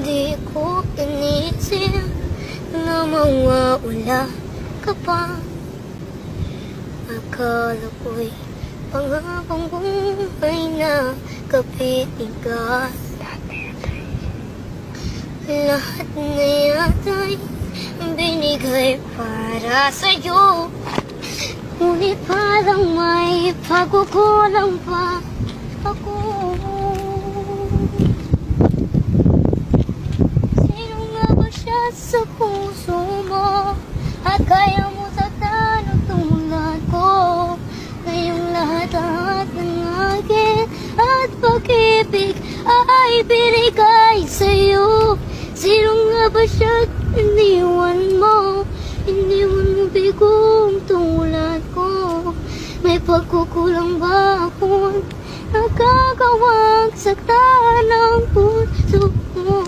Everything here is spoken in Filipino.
Di ko inisip na mawawala ka pa. Akala ko'y panghabang buhay na kapiling ka. Lahat na yata'y binigay para sa'yo, ngunit parang may pagkukulang pa ako. Sino nga ba siya sa puso mo at kaya mo saktan ang tulad ko? Ngayong lahat ng akin at pag-ibig ay binigay sa'yo. Sino nga ba siya iniwan mo? Iniwan mo bigong tulad ko. May pagkukulang ba akong nagagawang saktan ang puso mo?